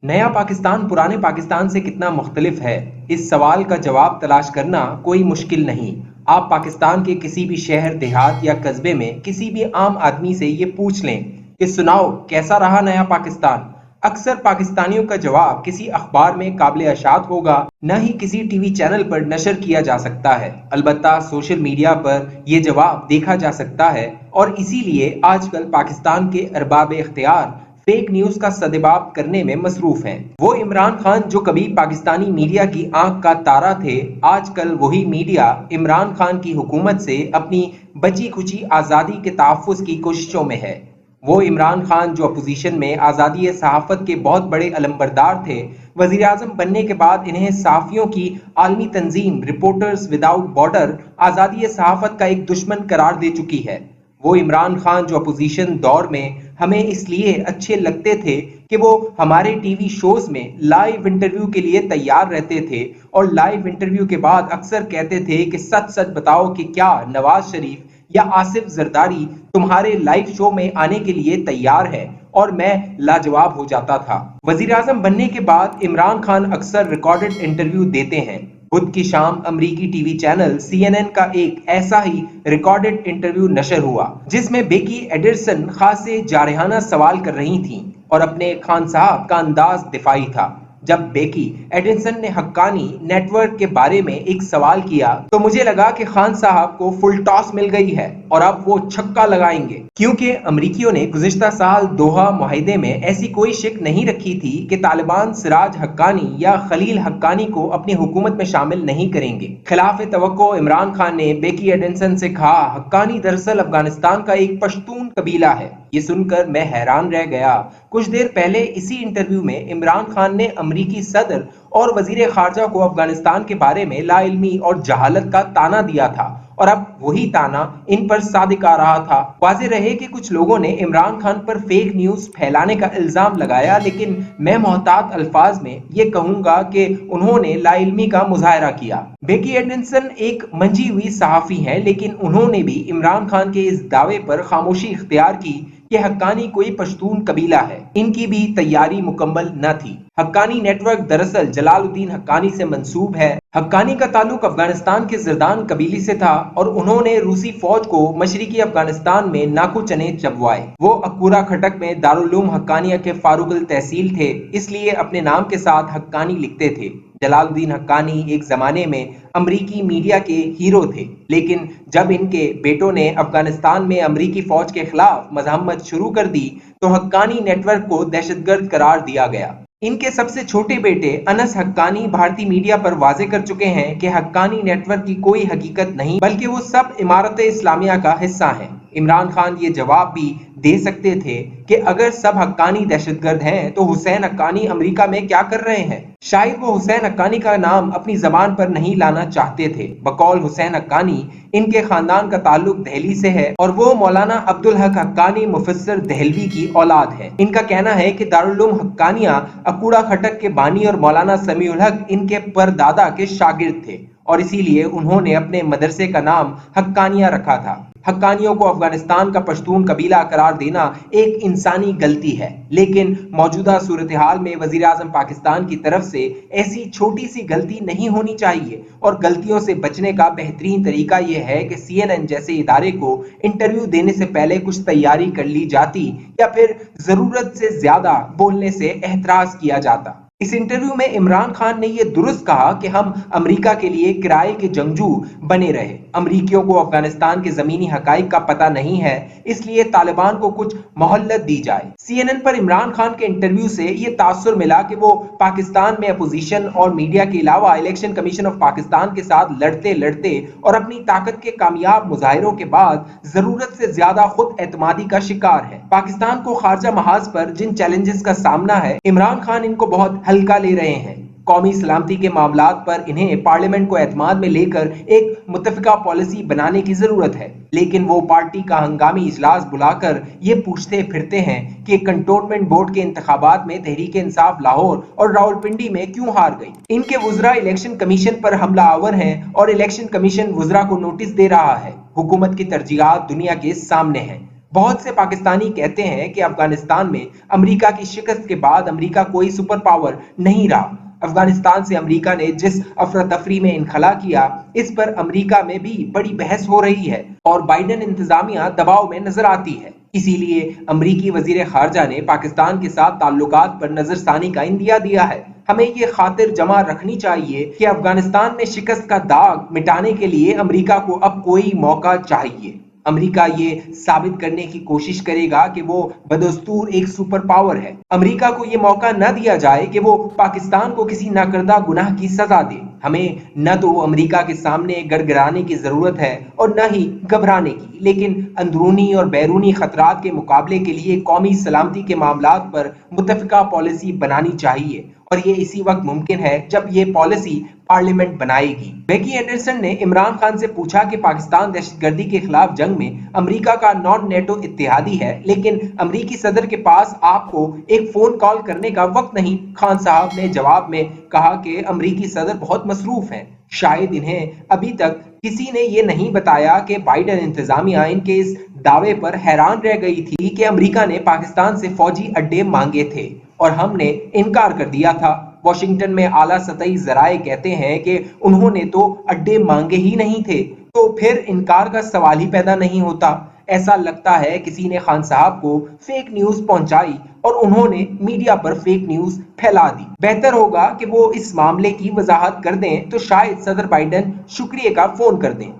नया पाकिस्तान पुराने पाकिस्तान से कितना मुख्तलिफ है, इस सवाल का जवाब तलाश करना कोई मुश्किल नहीं। आप पाकिस्तान के किसी भी शहर, देहात या कस्बे में किसी भी आम आदमी से ये पूछ लें कि सुनाओ कैसा रहा नया पाकिस्तान। अक्सर पाकिस्तानियों का जवाब किसी अखबार में काबिल अशात होगा, न ही किसी टीवी चैनल पर नशर किया जा सकता है। अलबत्ता सोशल मीडिया पर यह जवाब देखा जा सकता है और इसीलिए आजकल पाकिस्तान के अरबाब इख्तियार फेक न्यूज का सदेबाब करने में मसरूफ हैं। वो इमरान खान जो कभी पाकिस्तानी मीडिया की आंख का तारा थे, आजकल वही मीडिया इमरान खान की हुकूमत से अपनी बची खुची आज़ादी के तहफ़्फ़ुज़ की कोशिशों में है। वो इमरान खान जो अपोजिशन में आज़ादी सहाफ़त के बहुत बड़े अलंबरदार थे, वज़ीर आज़म बनने के बाद इन्हें सहाफ़ियों की आलमी तंजीम रिपोर्टर्स विदाउट बॉर्डर आज़ादी सहाफ़त का एक दुश्मन करार दे चुकी है। वो इमरान खान जो अपोजिशन दौर में हमें इसलिए अच्छे लगते थे कि वो हमारे टीवी शोज में लाइव इंटरव्यू के लिए तैयार रहते थे और लाइव इंटरव्यू के बाद अक्सर कहते थे कि सच सच बताओ कि क्या नवाज शरीफ या आसिफ जरदारी तुम्हारे लाइव शो में आने के लिए तैयार है, और मैं लाजवाब हो जाता था। वजीर आजम बनने के बाद इमरान खान अक्सर रिकॉर्डेड इंटरव्यू देते हैं। बुध की शाम अमरीकी टीवी चैनल CNN का एक ऐसा ही रिकॉर्डेड इंटरव्यू नशर हुआ जिसमें बेकी एडरसन खासे जारहाना सवाल कर रही थीं और अपने खान साहब का अंदाज दिफाई था। जब बेकी एडरसन ने हक्कानी नेटवर्क के बारे में एक सवाल किया तो मुझे लगा कि खान साहब को फुल टॉस मिल गई है और अब वो छक्का लगाएंगे, क्योंकि अमरीकियों ने गुज़िश्ता साल दोहा मुआहदे में ऐसी कोई शिक नहीं रखी थी कि तालिबान सिराज हक्कानी या खलील हक्कानी को अपनी हुकूमत में शामिल नहीं करेंगे। खिलाफ तवक्को इमरान खान ने बेकी एडरसन से कहा, हक्कानी दरअसल अफगानिस्तान का एक पश्तून कबीला है। ये सुनकर मैं हैरान रह गया। कुछ देर पहले इसी इंटरव्यू में इमरान खान ने अमरीकी सदर और वजीर खारजा को अफगानिस्तान के बारे में लाइल्मी और जहालत का ताना दिया था और अब वही ताना इन पर सादिक आ रहा था। वाज़ेह रहे कि कुछ लोगों ने इमरान खान पर फेक न्यूज फैलाने का इल्जाम लगाया, लेकिन मैं मोहतात अल्फाज में ये कहूंगा कि उन्होंने लाइल्मी का मुजाहरा किया। बेकी एडरसन एक मंजी हुई सहाफी हैं, लेकिन उन्होंने भी इमरान खान के इस दावे पर खामोशी इख्तियार की कि हक्कानी कोई पश्तून कबीला है। इनकी भी तैयारी मुकम्मल न थी। हक्कानी नेटवर्क दरअसल जलालुद्दीन हक्कानी से मंसूब है। हक्कानी का ताल्लुक अफगानिस्तान के जरदान कबीले से था और उन्होंने रूसी फौज को मशरिकी अफगानिस्तान में नाकू चने चबवाए। वो अकूरा खटक में दारुल हक्कानिया के फारूकुल तहसील थे, इसलिए अपने नाम के साथ हक्कानी लिखते थे। जलालुद्दीन हक्कानी एक जमाने में अमरीकी मीडिया के हीरो थे, लेकिन जब इनके बेटों ने अफगानिस्तान में अमरीकी फौज के खिलाफ मज़ाहमत शुरू कर दी तो हक्कानी नेटवर्क को दहशतगर्द करार दिया गया। इनके सबसे छोटे बेटे अनस हक्कानी भारतीय मीडिया पर वाजे कर चुके हैं कि हक्कानी नेटवर्क की कोई हकीकत नहीं, बल्कि वो सब इमारत इस्लामिया का हिस्सा हैं। इमरान खान ये जवाब भी दे सकते थे कि अगर सब हक्कानी दहशतगर्द हैं तो हुसैन हक्कानी अमेरिका में क्या कर रहे हैं। शायद वो हुसैन हक्कानी का नाम अपनी जबान पर नहीं लाना चाहते थे। बकौल हुसैन हक्कानी इनके खानदान का ताल्लुक दहली से है और वो मौलाना अब्दुल हक हक्कानी मुफस्सिर दहलवी की औलाद है। इनका कहना है कि दारुल हक्कानिया अकूड़ा खटक के बानी और मौलाना समीउल हक इनके परदादा के शागिर्द थे और इसीलिए उन्होंने अपने मदरसे का नाम हक्कानिया रखा था। हक्कानियों को अफगानिस्तान का पश्तून कबीला करार देना एक इंसानी गलती है, लेकिन मौजूदा सूरत हाल में वजीर आजम पाकिस्तान की तरफ से ऐसी छोटी सी गलती नहीं होनी चाहिए और गलतियों से बचने का बेहतरीन तरीका यह है कि CNN जैसे इदारे को इंटरव्यू देने से पहले कुछ तैयारी कर ली जाती या फिर जरूरत से ज्यादा बोलने से एहतराज किया जाता। इस इंटरव्यू में इमरान खान ने यह दुरुस्त कहा कि हम अमेरिका के लिए किराए के जंगजू बने रहे। अमेरिकियों को अफगानिस्तान के जमीनी हकाइक का पता नहीं है, इसलिए तालिबान को कुछ मोहल्लत दी जाए। CNN पर इमरान खान के इंटरव्यू से यह तासुर मिला कि वो पाकिस्तान में अपोजिशन और मीडिया के अलावा इलेक्शन कमीशन ऑफ पाकिस्तान के साथ लड़ते लड़ते और अपनी ताकत के कामयाब मुजाहिरों के बाद जरूरत से ज्यादा खुद एतमादी का शिकार है। पाकिस्तान को खारजा महाज पर जिन चैलेंजेस का सामना है, इमरान खान इनको बहुत हल्का ले रहे हैं। कौमी सलामती के मामलात पर इन्हें पार्लियामेंट को एतमाद में लेकर एक मुत्तफिका पॉलिसी बनाने की जरूरत है, लेकिन वो पार्टी का हंगामी इजलास बुलाकर ये पूछते फिरते हैं कि कंटोनमेंट बोर्ड के इंतखाबात में तहरीक इंसाफ लाहौर और रावलपिंडी में क्यों हार गई। इनके वुज़रा इलेक्शन कमीशन पर हमला आवर हैं और इलेक्शन कमीशन वुज़रा को नोटिस दे रहा है। हुकूमत की तरजीहात दुनिया के सामने है। बहुत से पाकिस्तानी कहते हैं कि अफगानिस्तान में अमेरिका की शिकस्त के बाद अमेरिका कोई सुपर पावर नहीं रहा। अफगानिस्तान से अमेरिका ने जिस अफरा तफरी में इनखला किया, इस पर अमेरिका में भी बड़ी बहस हो रही है और बाइडेन इंतजामिया दबाव में नजर आती है। इसीलिए अमरीकी वजीर खारजा ने पाकिस्तान के साथ ताल्लुकात पर नजरसानी का इंदिया दिया है। हमें ये खातिर जमा रखनी चाहिए कि अफगानिस्तान में शिकस्त का दाग मिटाने के लिए अमेरिका को अब कोई मौका चाहिए। अमेरिका ये साबित करने की कोशिश करेगा कि वो बदस्तूर एक सुपर पावर है। अमेरिका को ये मौका न दिया जाए कि वो पाकिस्तान को किसी नाकर्दा गुनाह की सजा दे। हमें न तो अमेरिका के सामने गड़गड़ाने की जरूरत है और न ही घबराने की, लेकिन अंदरूनी और बैरूनी खतरात के मुकाबले के लिए कौमी सलामती के मामलात पर मुत्तफिका पॉलिसी बनानी चाहिए और ये इसी वक्त मुमकिन है जब ये पॉलिसी पार्लियामेंट बनाएगी। बेकी एंडरसन ने इमरान खान से पूछा कि पाकिस्तान दहशतगर्दी के खिलाफ जंग में अमेरिका का नॉन नेटो इत्तेहादी है, लेकिन अमेरिकी सदर के पास आपको एक फोन कॉल करने का वक्त नहीं। खान साहब ने जवाब में कहा कि अमेरिकी सदर बहुत मसरूफ हैं। शायद इन्हें अभी तक किसी ने ये नहीं बताया कि बाइडेन इंतजामिया इनके इस दावे पर हैरान रह गई थी कि अमेरिका ने पाकिस्तान से फौजी अड्डे मांगे थे और हमने इनकार कर दिया था। वाशिंगटन में आला सतही जराए कहते हैं कि उन्होंने तो अड्डे मांगे ही नहीं थे, तो फिर इनकार का सवाल ही पैदा नहीं होता। ऐसा लगता है किसी ने खान साहब को फेक न्यूज पहुंचाई और उन्होंने मीडिया पर फेक न्यूज फैला दी। बेहतर होगा कि वो इस मामले की वजाहत कर दें, तो शायद सदर बाइडेन शुक्रिया का फोन कर दें।